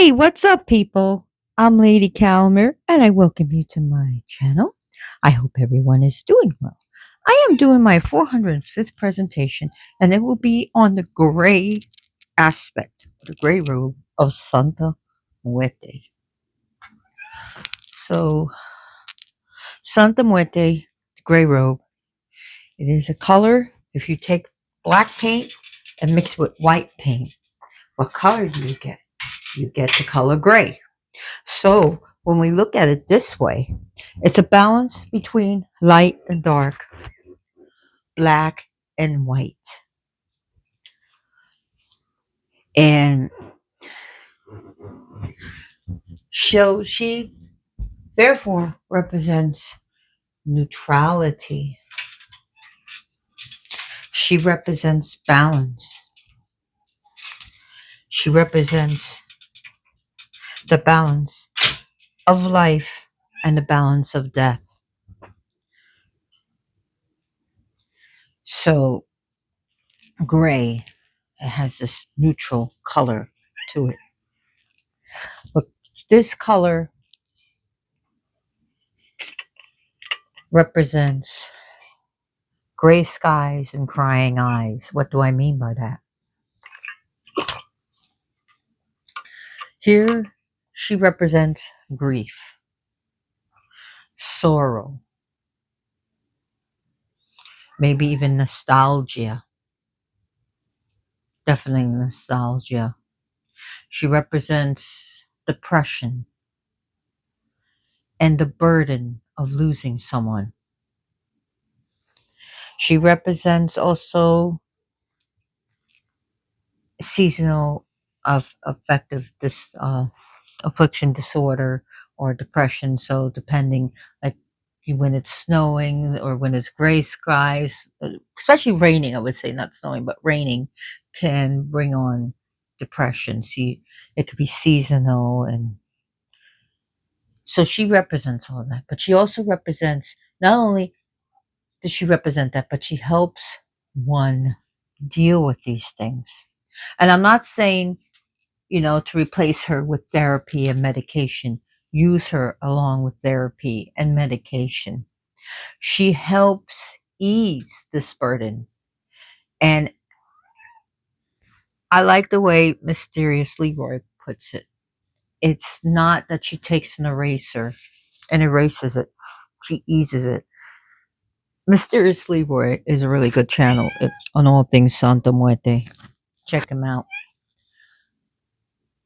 Hey, what's up, people? I'm Lady Calmer, and I welcome you to my channel. I hope everyone is doing well. I am doing my 405th presentation, and it will be on the gray aspect, the gray robe of Santa Muerte. So, Santa Muerte, the gray robe, it is a color. If you take black paint and mix with white paint, what color do you get? You get the color gray. So when we look at it this way, it's a balance between light and dark, black and white. And she therefore represents neutrality. She represents balance. She represents the balance of life and the balance of death. So gray, it has this neutral color to it. But this color represents gray skies and crying eyes. What do I mean by that? Here, she represents grief, sorrow, maybe even nostalgia. Definitely nostalgia. She represents depression and the burden of losing someone. She represents also seasonal of affective affliction disorder or depression. So depending, like when it's snowing or when it's gray skies, especially raining, I would say not snowing, but raining can bring on depression. See, it could be seasonal, and so she represents all of that. But she also represents, not only does she represent that, but she helps one deal with these things. And I'm not saying, to replace her with therapy and medication. Use her along with therapy and medication. She helps ease this burden. And I like the way Mysterious Leroy puts it. It's not that she takes an eraser and erases it, she eases it. Mysterious Leroy is a really good channel on all things Santa Muerte. Check him out.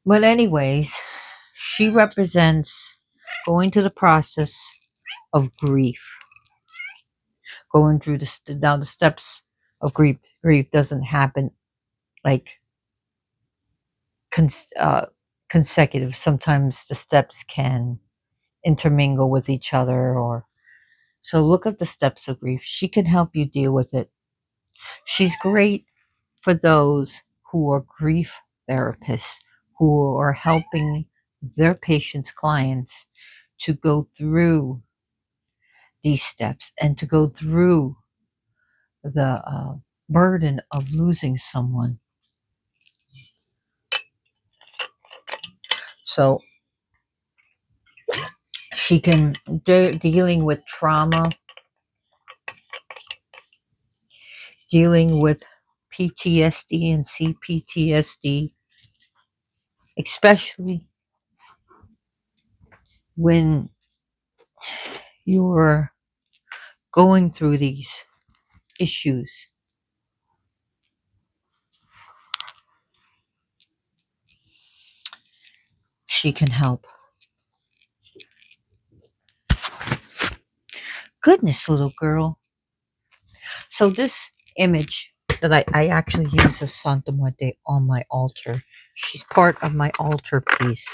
But, anyways, she represents going through the process of grief, going through down the steps of grief. Grief doesn't happen like cons- uh, consecutive. Sometimes the steps can intermingle with each other, or so look up the steps of grief. She can help you deal with it. She's great for those who are grief therapists, who are helping their patients, clients, to go through these steps and to go through the burden of losing someone. So she can dealing with trauma, dealing with PTSD and CPTSD, especially when you're going through these issues. She can help. Goodness, little girl. So this image that I actually use as Santa Muerte on my altar. She's part of my altar piece.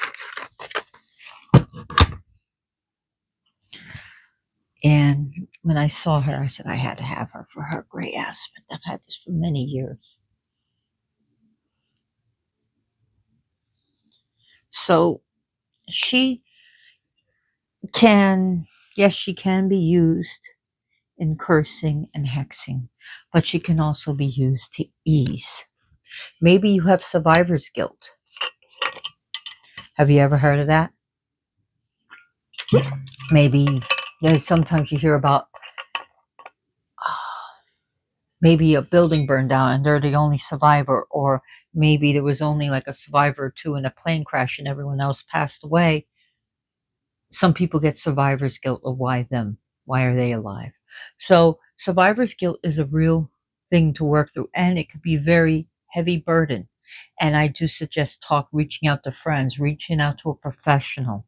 And when I saw her, I said I had to have her for her gray aspect. I've had this for many years. So she can, yes, she can be used in cursing and hexing, but she can also be used to ease. Maybe you have survivor's guilt. Have you ever heard of that? Maybe there's sometimes you hear about maybe a building burned down and they're the only survivor, or maybe there was only like a survivor or two in a plane crash and everyone else passed away. Some people get survivor's guilt of why them? Why are they alive? So survivor's guilt is a real thing to work through, and it could be very heavy burden. And I do suggest reaching out to friends, reaching out to a professional.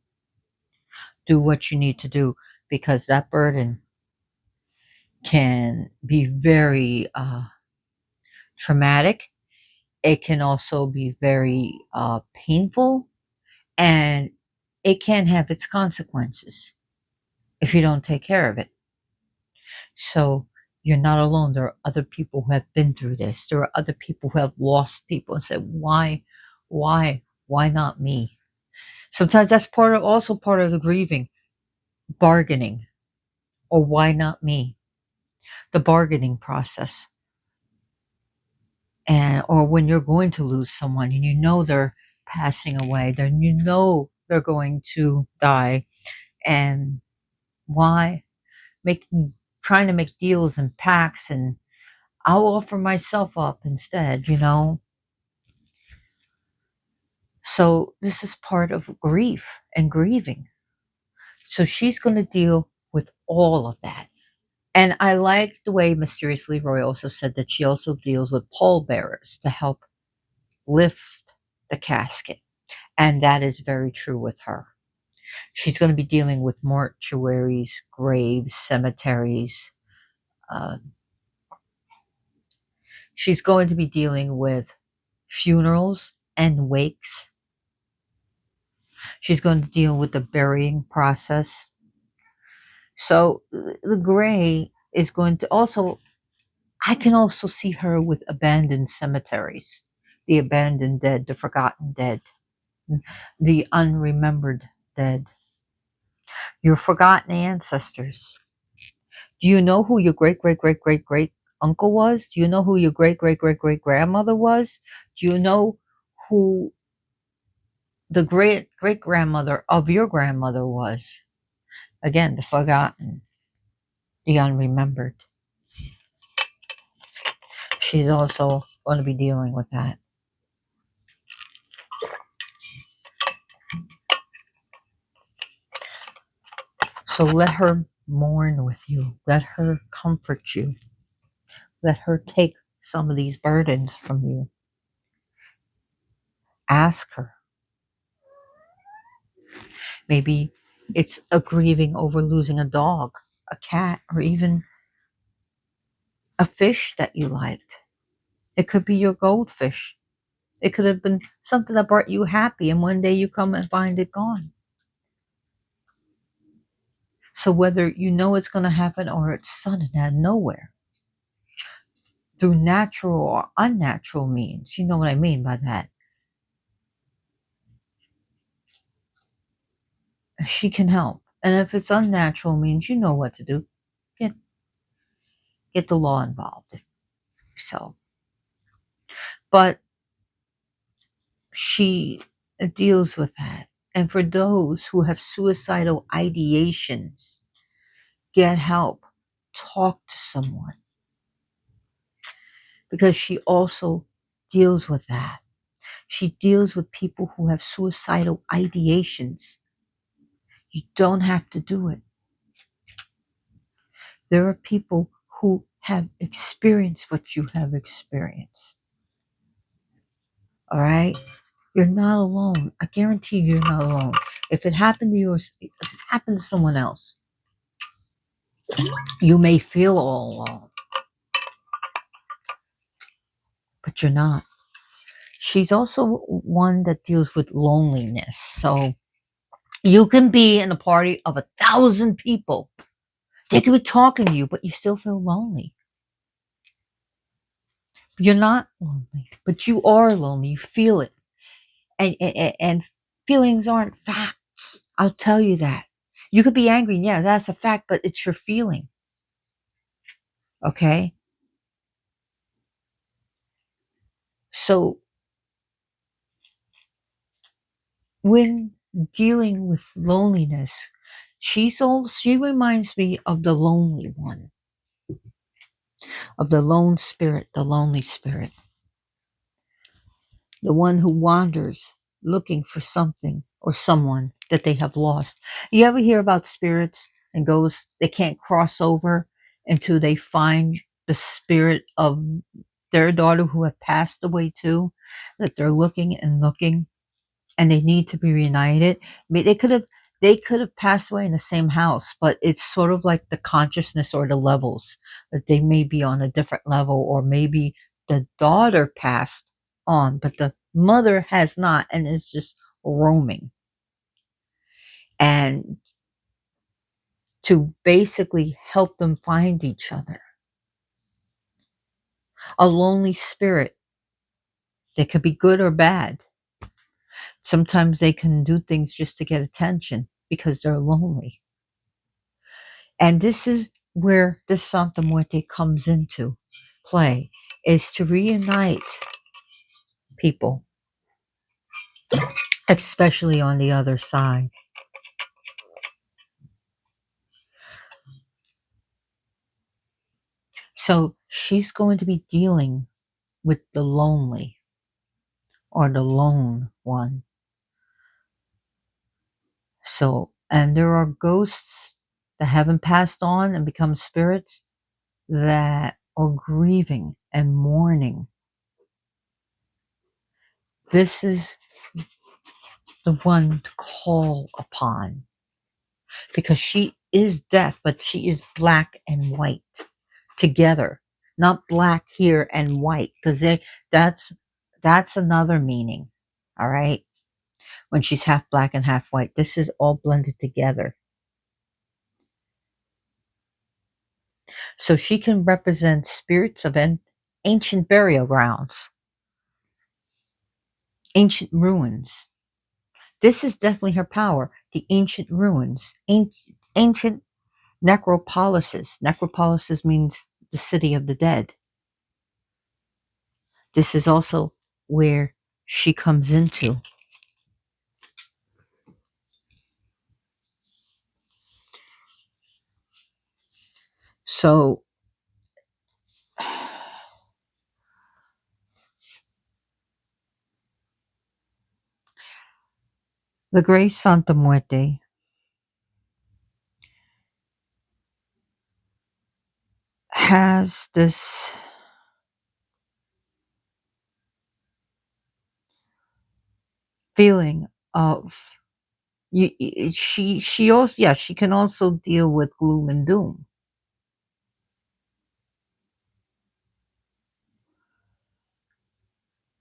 Do what you need to do because that burden can be very traumatic. It can also be very painful, and it can have its consequences if you don't take care of it. So you're not alone. There are other people who have been through this. There are other people who have lost people and said, why not me? Sometimes that's also part of the grieving, bargaining, or why not me? The bargaining process. And or when you're going to lose someone and you know they're passing away, then you know they're going to die. And why make trying to make deals and pacts, and I'll offer myself up instead. So this is part of grief and grieving. So she's going to deal with all of that. And I like the way Mysteriously Roy also said that she also deals with pallbearers to help lift the casket. And that is very true with her. She's going to be dealing with mortuaries, graves, cemeteries. Uh, she's going to be dealing with funerals and wakes. She's going to deal with the burying process. So the gray is going to also, I can also see her with abandoned cemeteries, the abandoned dead, the forgotten dead, the unremembered dead, your forgotten ancestors. Do you know who your great great great great great uncle was? Do you know who your great great great great grandmother was? Do you know who the great great grandmother of your grandmother was? Again, the forgotten, the unremembered. She's also going to be dealing with that. So let her mourn with you. Let her comfort you. Let her take some of these burdens from you. Ask her. Maybe it's a grieving over losing a dog, a cat, or even a fish that you liked. It could be your goldfish. It could have been something that brought you happy, and one day you come and find it gone. So whether you know it's going to happen or it's sudden out of nowhere, through natural or unnatural means, you know what I mean by that. She can help. And if it's unnatural means, you know what to do. Get get the law involved. So, but she deals with that. And for those who have suicidal ideations, get help. Talk to someone because she also deals with that. She deals with people who have suicidal ideations. You don't have to do it. There are people who have experienced what you have experienced. All right? You're not alone. I guarantee you're not alone. If it happened to you or it's happened to someone else, you may feel all alone, but you're not. She's also one that deals with loneliness. So you can be in a party of 1,000 people. They could be talking to you, but you still feel lonely. You're not lonely, but you are lonely. You feel it. And feelings aren't facts. I'll tell you that. You could be angry. Yeah, that's a fact, but it's your feeling. Okay? So when dealing with loneliness, she reminds me of the lonely one, of the lone spirit, the lonely spirit, the one who wanders looking for something or someone that they have lost. You ever hear about spirits and ghosts? They can't cross over until they find the spirit of their daughter who had passed away too, that they're looking and looking and they need to be reunited. I mean, they could have passed away in the same house, but it's sort of like the consciousness or the levels that they may be on a different level, or maybe the daughter passed on, but the mother has not and is just roaming. And to basically help them find each other. A lonely spirit that could be good or bad. Sometimes they can do things just to get attention because they're lonely. And this is where the Santa Muerte comes into play, is to reunite people, especially on the other side. So she's going to be dealing with the lonely or the lone one. So, and there are ghosts that haven't passed on and become spirits that are grieving and mourning. This is the one to call upon, because she is death, but she is black and white together, not black here and white, because that's another meaning. All right, when she's half black and half white, this is all blended together. So she can represent spirits of ancient burial grounds, ancient ruins. This is definitely her power. The ancient ruins, ancient necropolises. Necropolises means the city of the dead. This is also where she comes into. So the Gray Santa Muerte has this feeling of she also, yeah, she can also deal with gloom and doom.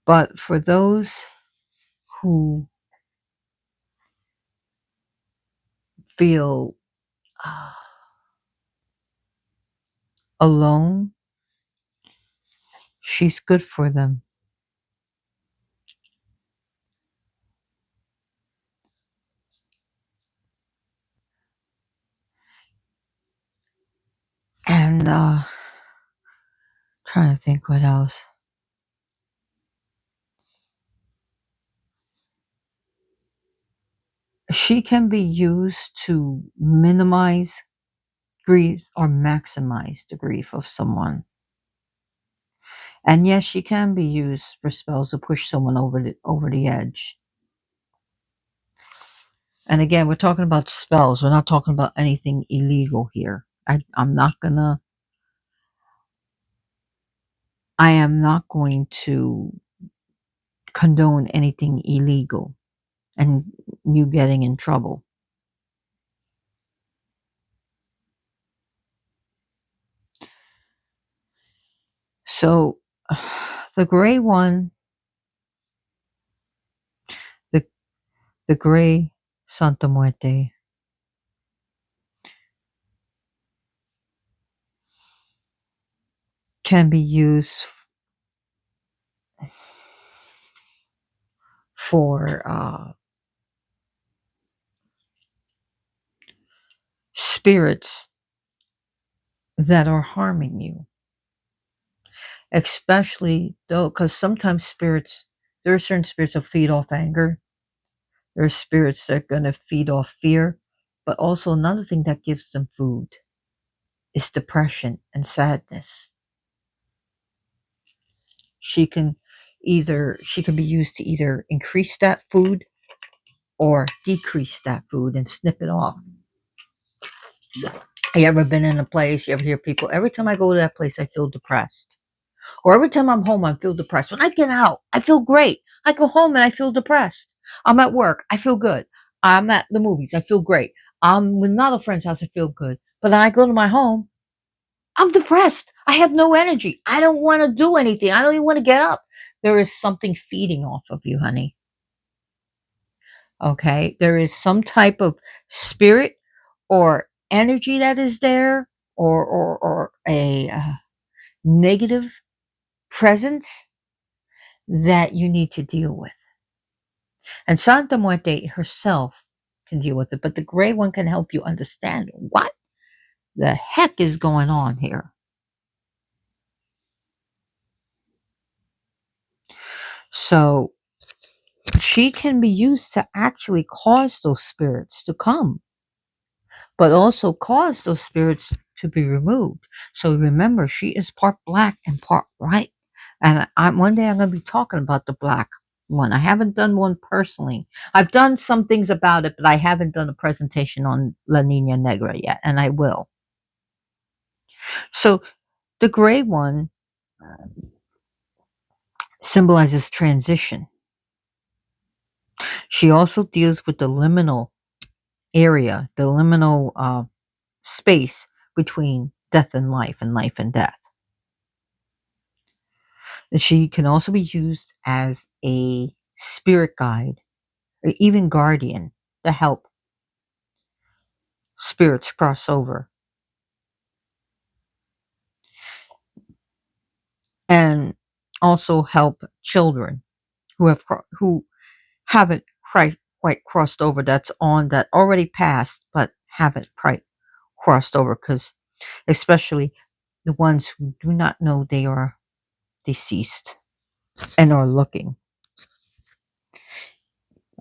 But for those who feel alone, she's good for them. And trying to think what else. She can be used to minimize grief or maximize the grief of someone. And yes, she can be used for spells to push someone over the edge. And again, we're talking about spells. We're not talking about anything illegal here. I'm not gonna. I am not going to condone anything illegal and you getting in trouble. So, the gray one, the the gray Santa Muerte, can be used for spirits that are harming you, especially though, because sometimes spirits, there are certain spirits that feed off anger. There are spirits that are going to feed off fear, but also another thing that gives them food is depression and sadness. She can be used to either increase that food or decrease that food and snip it off. You ever been in a place, you ever hear people, every time I go to that place, I feel depressed. Or every time I'm home, I feel depressed. When I get out, I feel great. I go home and I feel depressed. I'm at work, I feel good. I'm at the movies, I feel great. I'm with another friend's house, I feel good. But then I go to my home, I'm depressed. I have no energy. I don't want to do anything. I don't even want to get up. There is something feeding off of you, honey. Okay? There is some type of spirit or energy that is there, or a negative presence that you need to deal with. And Santa Muerte herself can deal with it, but the gray one can help you understand what the heck is going on here. So she can be used to actually cause those spirits to come, but also cause those spirits to be removed. So remember, she is part black and part white. And one day I'm going to be talking about the black one. I haven't done one personally. I've done some things about it, but I haven't done a presentation on La Nina Negra yet, and I will. So the gray one symbolizes transition. She also deals with the liminal area, the liminal space between death and life and death. And she can also be used as a spirit guide or even guardian to help spirits cross over and also help children who haven't quite crossed over, that already passed but haven't quite crossed over, because especially the ones who do not know they are deceased and are looking.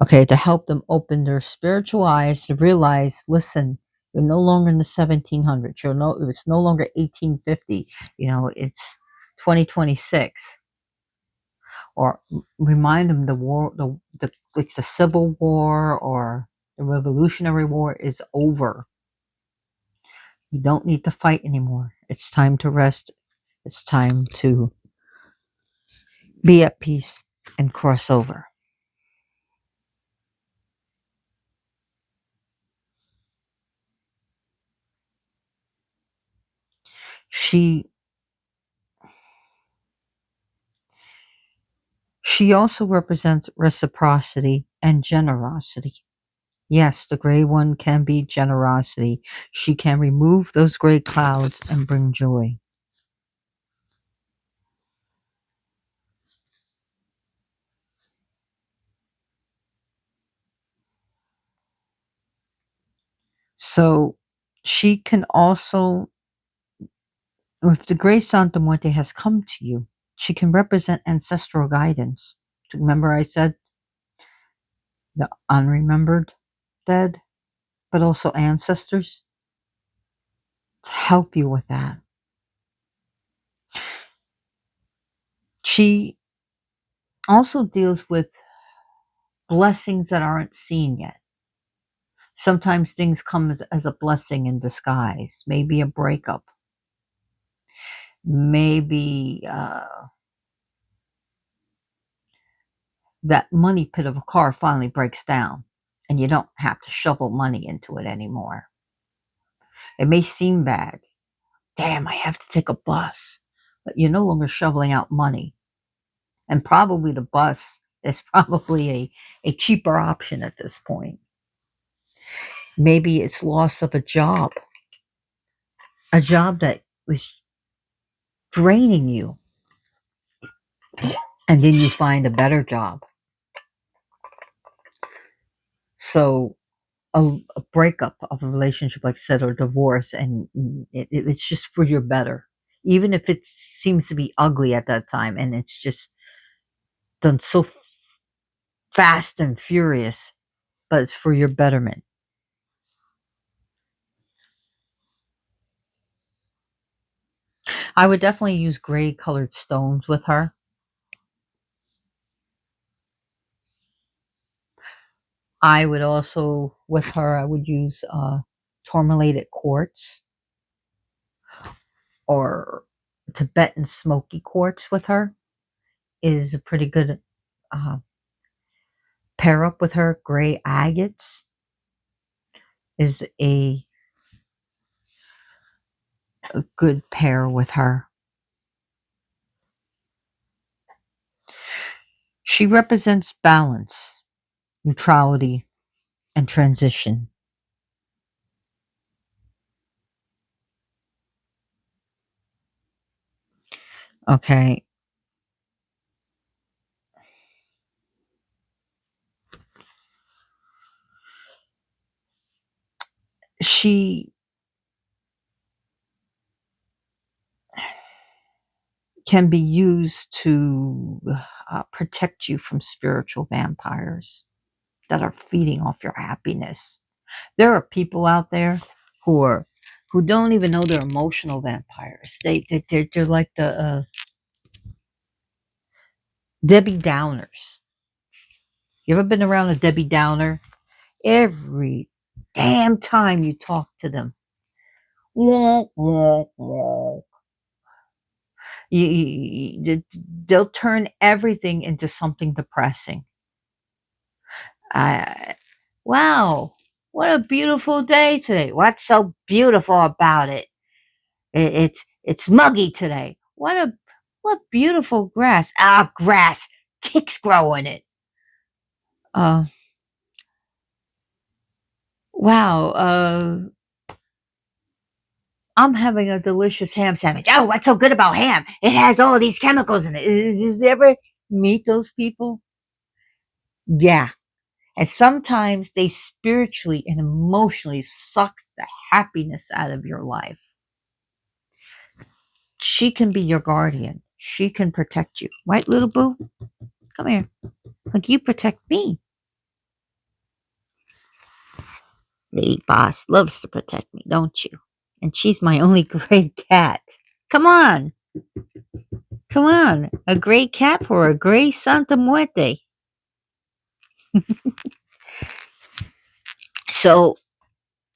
Okay, to help them open their spiritual eyes to realize, listen, you're no longer in the 1700s. It's no longer 1850. It's 2026. Or remind them the war, like the Civil War or the Revolutionary War is over. You don't need to fight anymore. It's time to rest. It's time to be at peace and cross over. She she also represents reciprocity and generosity. Yes, the gray one can be generosity. She can remove those gray clouds and bring joy. So she can also, if the gray Santa Muerte has come to you, she can represent ancestral guidance. Remember, I said the unremembered dead, but also ancestors to help you with that. She also deals with blessings that aren't seen yet. Sometimes things come as a blessing in disguise. Maybe a breakup. Maybe that money pit of a car finally breaks down and you don't have to shovel money into it anymore. It may seem bad. Damn, I have to take a bus. But you're no longer shoveling out money. And probably the bus is probably a cheaper option at this point. Maybe it's loss of a job that was draining you, and then you find a better job. So a breakup of a relationship, like I said, or divorce, and it's just for your better. Even if it seems to be ugly at that time, and it's just done so fast and furious, but it's for your betterment. I would definitely use gray colored stones with her. I would also, with her, I would use tourmalated quartz or Tibetan smoky quartz with her. Is a pretty good uh, pair up with her. Gray agates is a good pair with her. She represents balance, neutrality, and transition. Okay. She can be used to protect you from spiritual vampires that are feeding off your happiness. There are people out there who are who don't even know they're emotional vampires. They're like the Debbie Downers. You ever been around a Debbie Downer? Every damn time you talk to them, wah, wah, wah. They'll turn everything into something depressing. I, wow, what a beautiful day today. What's so beautiful about it? It's muggy today. What beautiful grass. Ah, grass. Ticks grow in it. Uh, wow. I'm having a delicious ham sandwich. Oh, what's so good about ham? It has all these chemicals in it. Did you ever meet those people? Yeah. And sometimes they spiritually and emotionally suck the happiness out of your life. She can be your guardian. She can protect you. Right, little boo? Come here. Like you protect me. Lady Boss loves to protect me, don't you? And she's my only gray cat. Come on. Come on. A gray cat for a gray Santa Muerte. So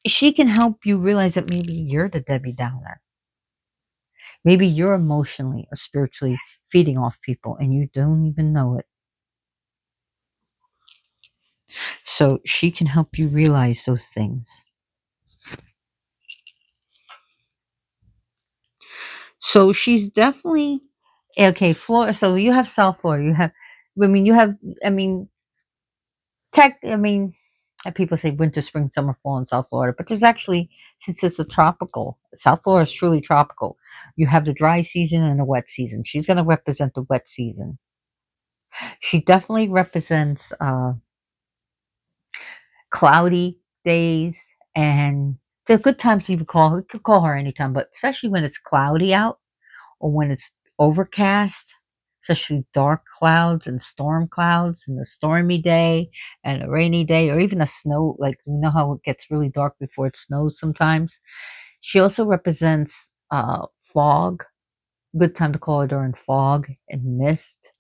she can help you realize that maybe you're the Debbie Downer. Maybe you're emotionally or spiritually feeding off people and you don't even know it. So she can help you realize those things. So she's definitely okay. Florida. So you have South Florida. You have, I mean, you have, I mean, tech. I mean, people say winter, spring, summer, fall in South Florida, but there's actually, since it's a tropical, South Florida is truly tropical. You have the dry season and the wet season. She's going to represent the wet season. She definitely represents cloudy days and the good times. You could call her anytime, but especially when it's cloudy out or when it's overcast, especially dark clouds and storm clouds and a stormy day and a rainy day or even a snow, like you know how it gets really dark before it snows sometimes. She also represents fog. Good time to call her during fog and mist.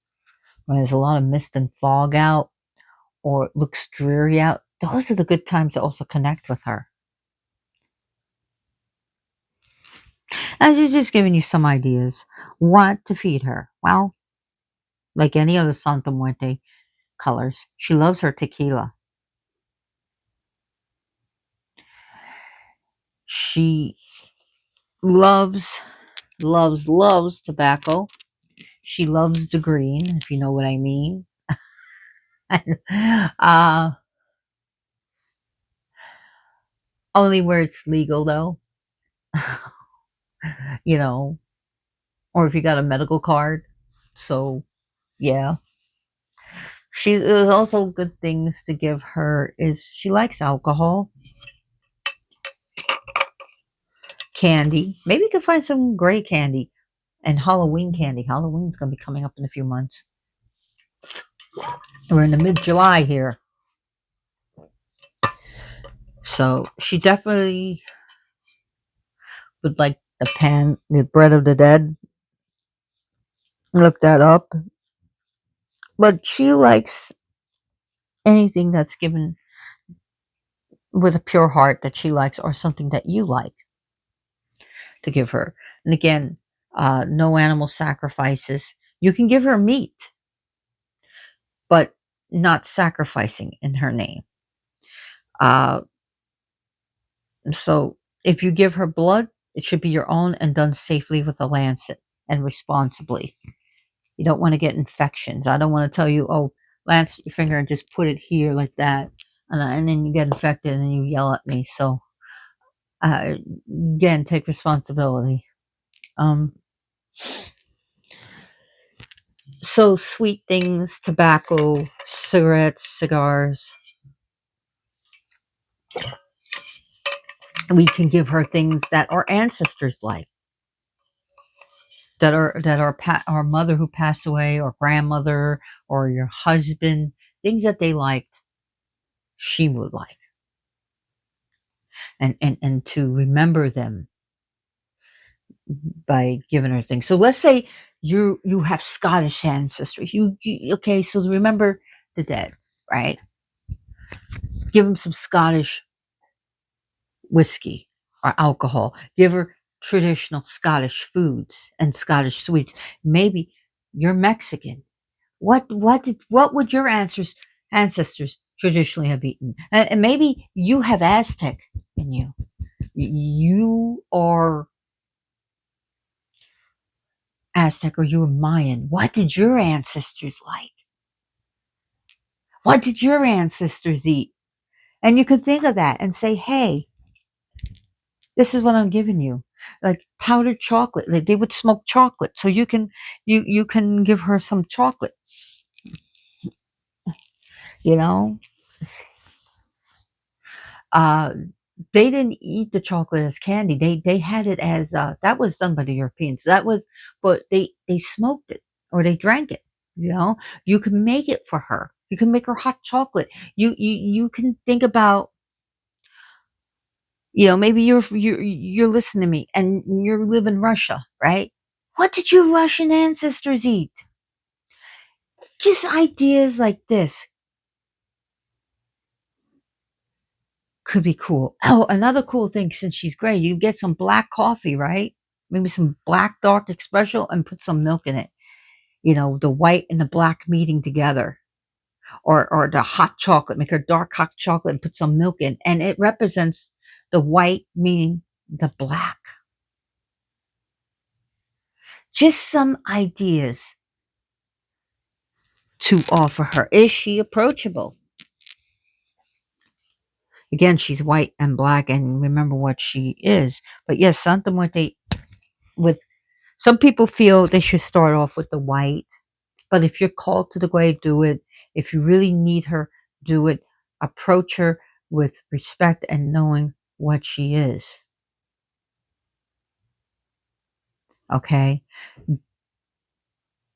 When there's a lot of mist and fog out or it looks dreary out, those are the good times to also connect with her. I'm just giving you some ideas what to feed her. Well, like any other Santa Muerte colors, she loves her tequila. She loves, loves tobacco. She loves the green, if you know what I mean. uh, only where it's legal, though. You know, or if you got a medical card. So, yeah. She there's also good things to give her is she likes alcohol, candy. Maybe you can find some gray candy and Halloween candy. Halloween's gonna be coming up in a few months. We're in the mid July here. So she definitely would like the bread of the dead. Look that up. But she likes anything that's given with a pure heart that she likes, or something that you like to give her. And again, no animal sacrifices. You can give her meat, but not sacrificing in her name. Uh, so if you give her blood, it should be your own and done safely with a lancet and responsibly. You don't want to get infections. I don't want to tell you, oh, lance your finger and just put it here like that, and then you get infected and you yell at me. So uh, again, take responsibility. Um, so sweet things, tobacco, cigarettes, cigars. We can give her things that our ancestors like, our mother who passed away, or grandmother, or your husband, things that they liked, she would like, and to remember them by giving her things. So let's say you have Scottish ancestry. You okay? So remember the dead, right? Give them some Scottish whiskey or alcohol. Give her traditional Scottish foods and Scottish sweets. Maybe you're Mexican. What would your ancestors traditionally have eaten? And maybe you have Aztec in you. You are Aztec, or you were Mayan. What did your ancestors like? What did your ancestors eat? And you can think of that and say, hey, this is what I'm giving you. Like powdered chocolate. Like they would smoke chocolate. So you can give her some chocolate, you know? Uh they didn't eat the chocolate as candy. They had it as that was done by the Europeans. That was but they smoked it or they drank it, you know? You can make it for her. You can make her hot chocolate. You can think about, maybe you're listening to me and you live in Russia, right? What did your Russian ancestors eat? Just ideas like this could be cool. Oh, another cool thing, since she's gray, you get some black coffee, right? Maybe some black dark espresso and put some milk in it. The white and the black meeting together. Or the hot chocolate, make a dark hot chocolate and put some milk in. And it represents the white meaning the black. Just some ideas to offer her. Is she approachable? Again, she's white and black, and remember what she is. But yes, Santa Muerte, with some people feel they should start off with the white. But if you're called to the way, do it. If you really need her, do it. Approach her with respect and knowing what she is. Okay?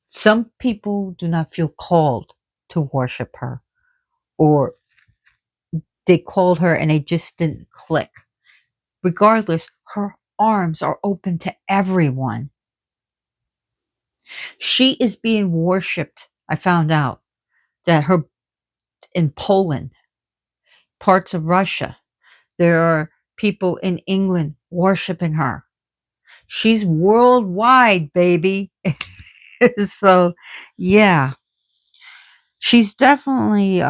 Some people do not feel called to worship her, or they called her and it just didn't click. Regardless, her arms are open to everyone. She is being worshipped. I found out that her in Poland, parts of Russia, there are people in England worshiping her. She's worldwide, baby. So, yeah, she's definitely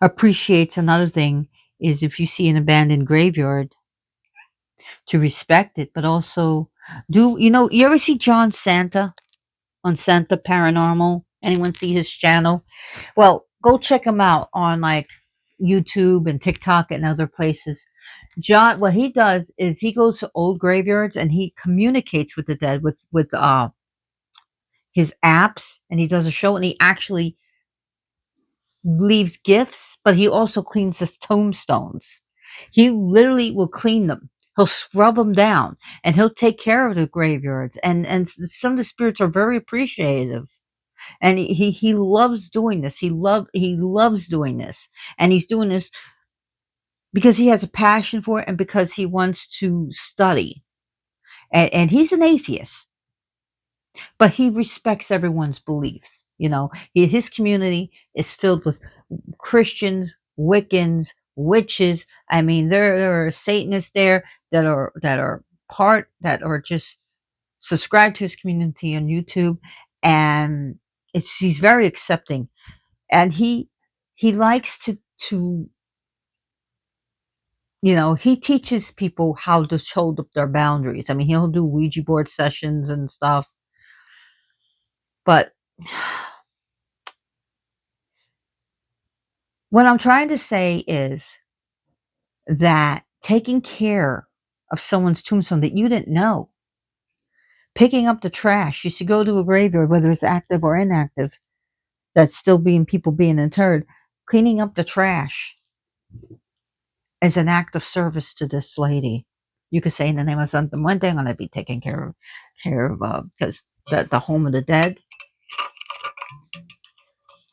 appreciates. Another thing is, if you see an abandoned graveyard, to respect it, but also you ever see John Santa on Santa Paranormal? Anyone see his channel? Well, go check him out on like YouTube and TikTok and other places. John, what he does is he goes to old graveyards and he communicates with the dead with his apps, and he does a show, and he actually leaves gifts, but he also cleans his tombstones. He literally will clean them. He'll scrub them down, and he'll take care of the graveyards. And some of the spirits are very appreciative. And he loves doing this. He loves doing this, and he's doing this because he has a passion for it and because he wants to study. And he's an atheist, but he respects everyone's beliefs. His community is filled with Christians, Wiccans, witches. I mean, there are Satanists there that are just subscribed to his community on YouTube, and he's very accepting, and he likes to he teaches people how to hold up their boundaries. I mean, he'll do Ouija board sessions and stuff, but what I'm trying to say is that taking care of someone's tombstone that you didn't know, picking up the trash, you should go to a graveyard, whether it's active or inactive, that's still people being interred, cleaning up the trash is an act of service to this lady. You could say, in the name of Santa Muerte, I'm going to be taking care of because the home of the dead.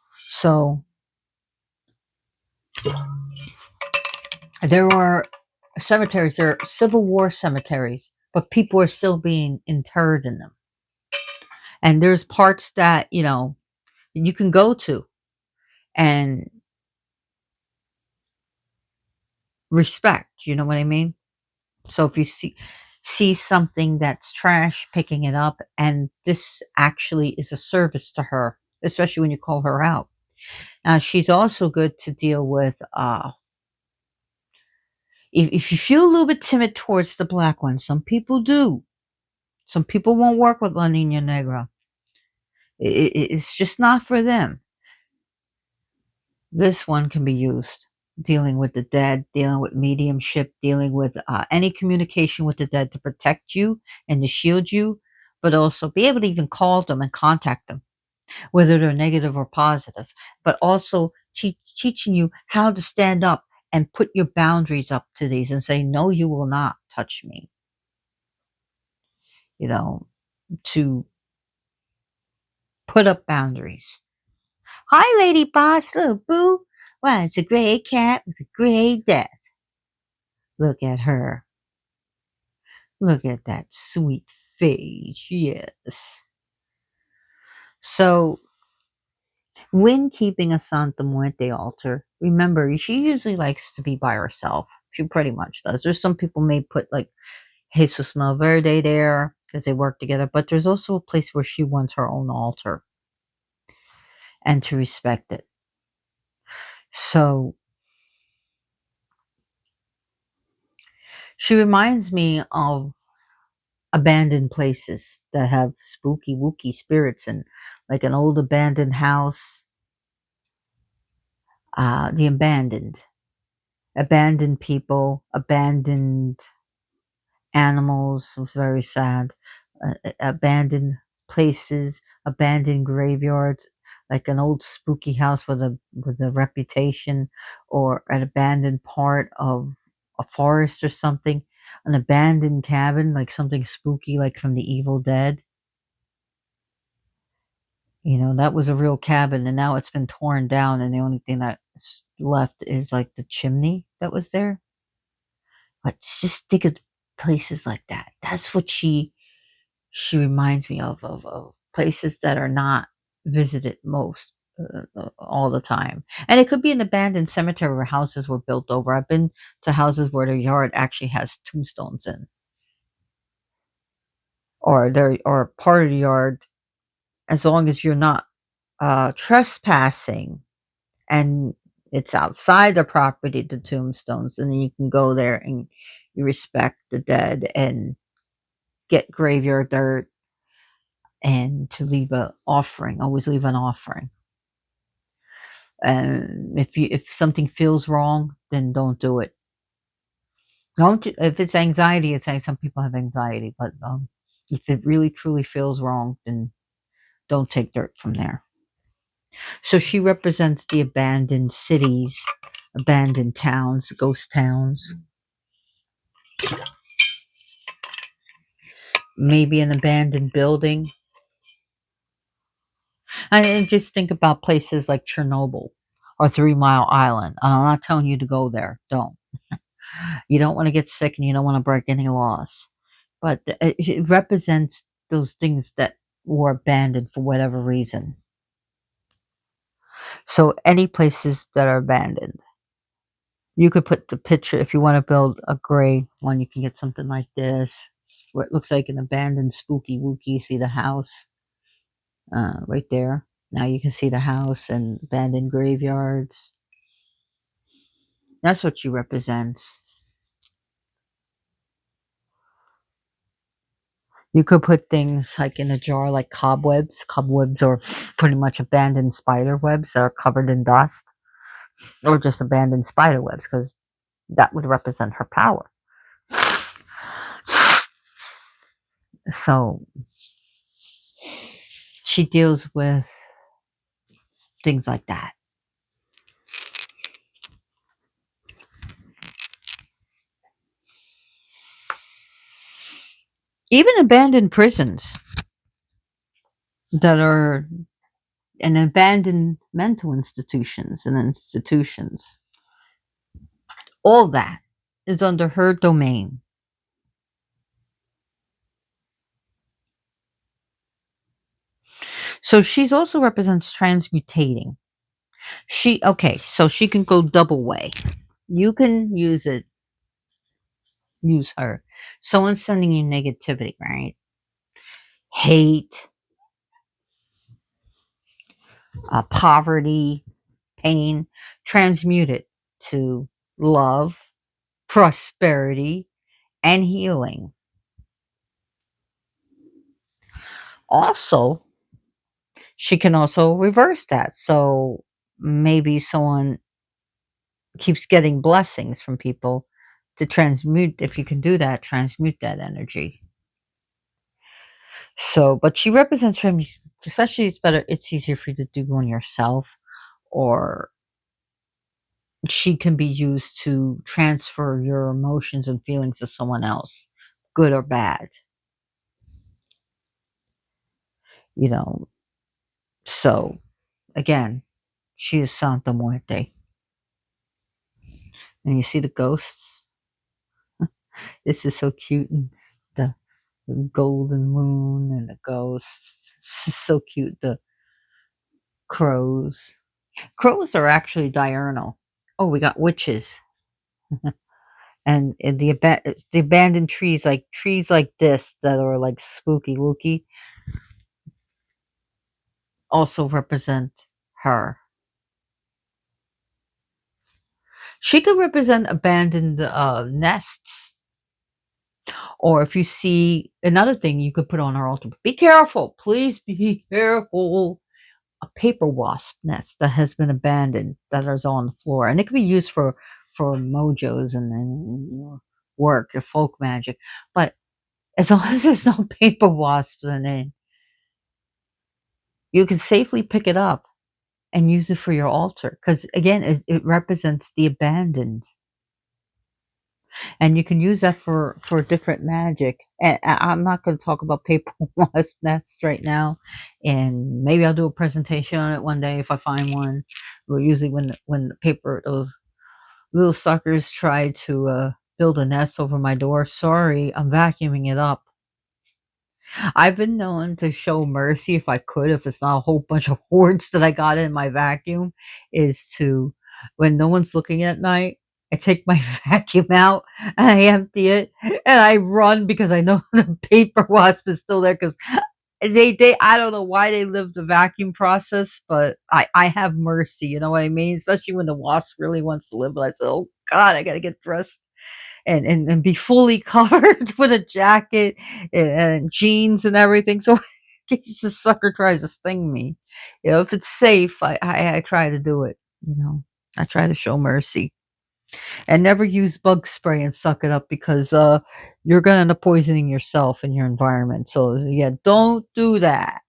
So there are cemeteries, there are Civil War cemeteries, but people are still being interred in them. And there's parts that, you can go to and respect, you know what I mean? So if you see something that's trash, picking it up, and this actually is a service to her, especially when you call her out. Now she's also good to deal with if you feel a little bit timid towards the black one. Some people do. Some people won't work with La Nina Negra. It's just not for them. This one can be used dealing with the dead, dealing with mediumship, dealing with any communication with the dead to protect you and to shield you, but also be able to even call them and contact them, whether they're negative or positive, but also teaching you how to stand up and put your boundaries up to these and say, no, you will not touch me, you know, to put up boundaries. Hi, Lady Boss, little boo. Wow, it's a gray cat with a gray death. Look at her. Look at that sweet face. Yes. So, when keeping a Santa Muerte altar, remember, she usually likes to be by herself. She pretty much does. There's some people may put like Jesus Malverde there because they work together, but there's also a place where she wants her own altar and to respect it. So, she reminds me of abandoned places that have spooky wooky spirits, and like an old abandoned house, the abandoned people, abandoned animals. It was very sad. Abandoned places, abandoned graveyards, like an old spooky house with a reputation, or an abandoned part of a forest or something. An abandoned cabin, like something spooky, like from the Evil Dead. That was a real cabin, and now it's been torn down, and the only thing that's left is like the chimney that was there. But just think of places like that. That's what she reminds me of places that are not visited most all the time. And it could be an abandoned cemetery where houses were built over. I've been to houses where their yard actually has tombstones in, or part of the yard, as long as you're not trespassing and it's outside the property, the tombstones, and then you can go there and you respect the dead and get graveyard dirt, and to leave a offering. Always leave an offering. And if something feels wrong, then don't do it. Don't If it's anxiety, it's saying some people have anxiety, but if it really truly feels wrong, then don't take dirt from there. So she represents the abandoned cities, abandoned towns, ghost towns, maybe an abandoned building. And just think about places like Chernobyl or 3 Mile Island. I'm not telling you to go there. Don't. You don't want to get sick and you don't want to break any laws. But it represents those things that were abandoned for whatever reason. So any places that are abandoned. You could put the picture if you want to build a gray one. You can get something like this, where it looks like an abandoned spooky wookie. You see the house right there. Now you can see the house and abandoned graveyards. That's what she represents. You could put things like in a jar, like cobwebs. Cobwebs are pretty much abandoned spider webs that are covered in dust, or just abandoned spider webs, because that would represent her power. So she deals with things like that. Even abandoned prisons that are and abandoned mental institutions and institutions. All that is under her domain. So she's also represents transmutating. So she can go double way. You can use her. Someone's sending you negativity, right? Hate, poverty, pain. Transmute it to love, prosperity, and healing. Also, she can also reverse that. So maybe someone keeps getting blessings from people to transmute. If you can do that, transmute that energy. So, but she represents from, especially it's easier for you to do one yourself, or she can be used to transfer your emotions and feelings to someone else, good or bad, you know. So, again, she is Santa Muerte. And you see the ghosts? This is so cute. And the golden moon and the ghosts. This is so cute. The crows. Crows are actually diurnal. Oh, we got witches. And the abandoned trees like this that are like spooky wooky also represent her. She could represent abandoned nests. Or if you see another thing you could put on her altar, be careful, please be careful. A paper wasp nest that has been abandoned that is on the floor, and it can be used for mojos and work or folk magic. But as long as there's no paper wasps in it, you can safely pick it up and use it for your altar, because again, it represents the abandoned, and you can use that for different magic. And I'm not going to talk about paper wasp nests right now, and maybe I'll do a presentation on it one day if I find one. Well, usually when the paper those little suckers try to build a nest over my door, sorry, I'm vacuuming it up. I've been known to show mercy if I could, if it's not a whole bunch of hordes that I got in my vacuum, is to, when no one's looking at night, I take my vacuum out and I empty it and I run because I know the paper wasp is still there, because they I don't know why they live the vacuum process, but I have mercy, you know what I mean? Especially when the wasp really wants to live. But I said, oh God, I gotta get dressed and be fully covered with a jacket and jeans and everything. So in case the sucker tries to sting me, if it's safe, I try to do it. I try to show mercy and never use bug spray and suck it up, because you're gonna end up poisoning yourself and your environment. So yeah, don't do that.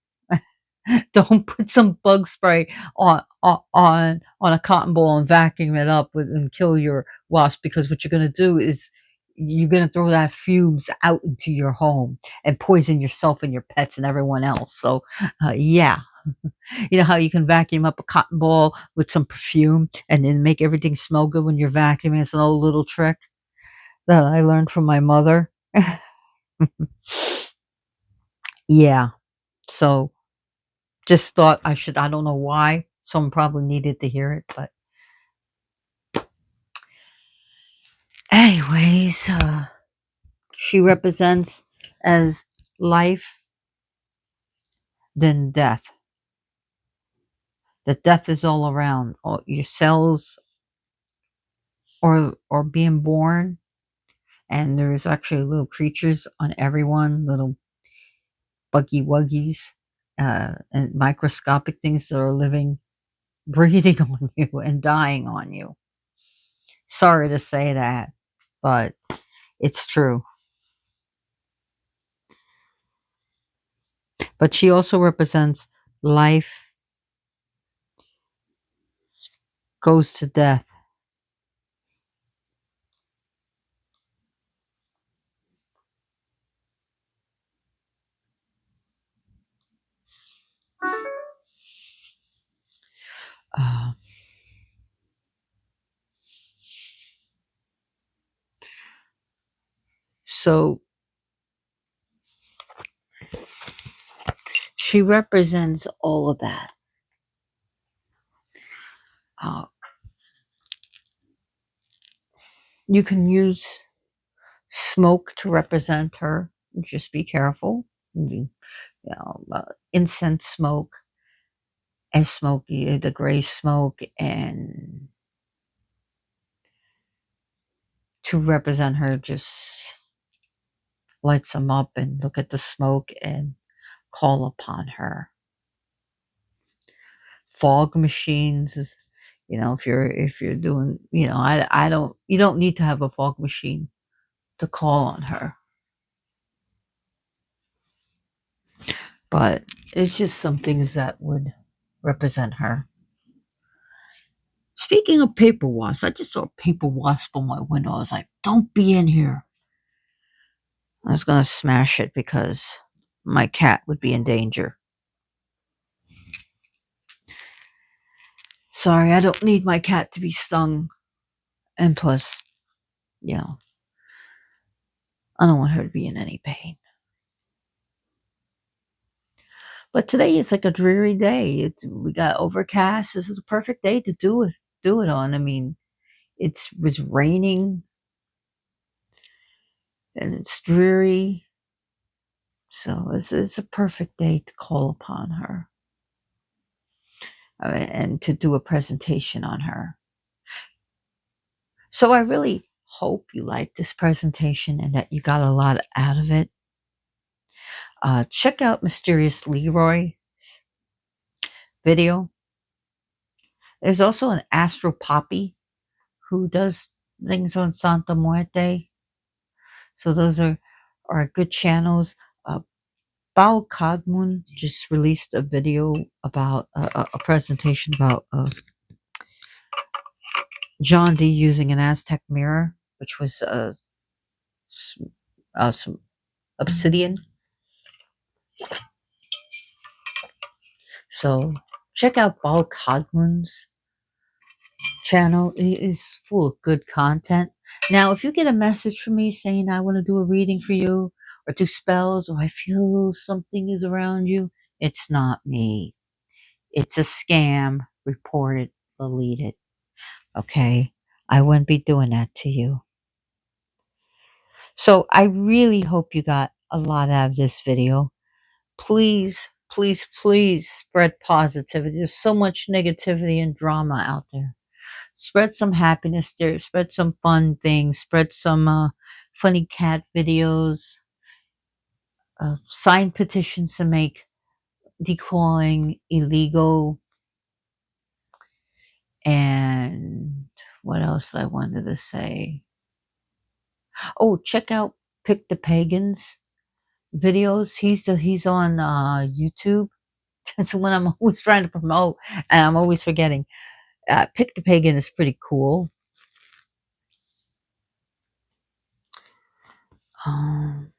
Don't put some bug spray on a cotton ball and vacuum it up and kill your wasp, because what you're going to do is you're going to throw that fumes out into your home and poison yourself and your pets and everyone else. So yeah, You know how you can vacuum up a cotton ball with some perfume and then make everything smell good when you're vacuuming? It's an old little trick that I learned from my mother. Yeah. So just thought I should, I don't know why. Someone probably needed to hear it, but anyways, she represents as life, then death. The death is all around. All your cells or being born, and there's actually little creatures on everyone, little buggy wuggies, and microscopic things that are living, breathing on you and dying on you. Sorry to say that, but it's true. But she also represents life goes to death. Uh, so she represents all of that. Uh, you can use smoke to represent her. Just be careful. Incense smoke and smoky, the gray smoke, and to represent her, just lights them up and look at the smoke and call upon her. Fog machines is, if you're doing, I don't, you don't need to have a fog machine to call on her, but it's just some things that would represent her. Speaking of paper wasp, I just saw a paper wasp on my window. I was like, don't be in here. I was gonna smash it because my cat would be in danger. Sorry, I don't need my cat to be stung. And plus, you know, I don't want her to be in any pain. But today is like a dreary day. We got overcast. This is a perfect day to do it on. I mean, it was raining and it's dreary. So it's a perfect day to call upon her, and to do a presentation on her. So I really hope you liked this presentation and that you got a lot out of it. Check out Mysterious Leroy video. There's also an Astro Poppy who does things on Santa Muerte. So those are good channels. Bao Kadmun just released a video about a presentation about John D using an Aztec mirror, which was some obsidian. So check out Bao Kadmun's channel. It is full of good content. Now, if you get a message from me saying I want to do a reading for you or do spells or I feel something is around you, it's not me. It's a scam. Report it, delete it. Okay? I wouldn't be doing that to you. So I really hope you got a lot out of this video. Please, please, please spread positivity. There's so much negativity and drama out there. Spread some happiness there. Spread some fun things. Spread some funny cat videos. Sign petitions to make declawing illegal. And what else I wanted to say? Oh, check out Pick the Pagans videos. He's on YouTube. That's what I'm always trying to promote, and I'm always forgetting. Pick the Pagan is pretty cool. Um,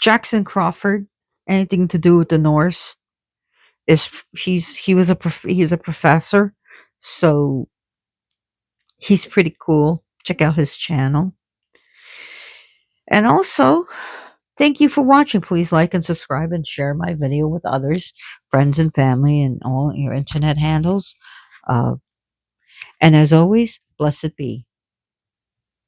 Jackson Crawford, anything to do with the Norse? he was he's a professor, so he's pretty cool. Check out his channel. And also, thank you for watching. Please like and subscribe and share my video with others, friends and family, and all your internet handles. Uh, and as always, blessed be.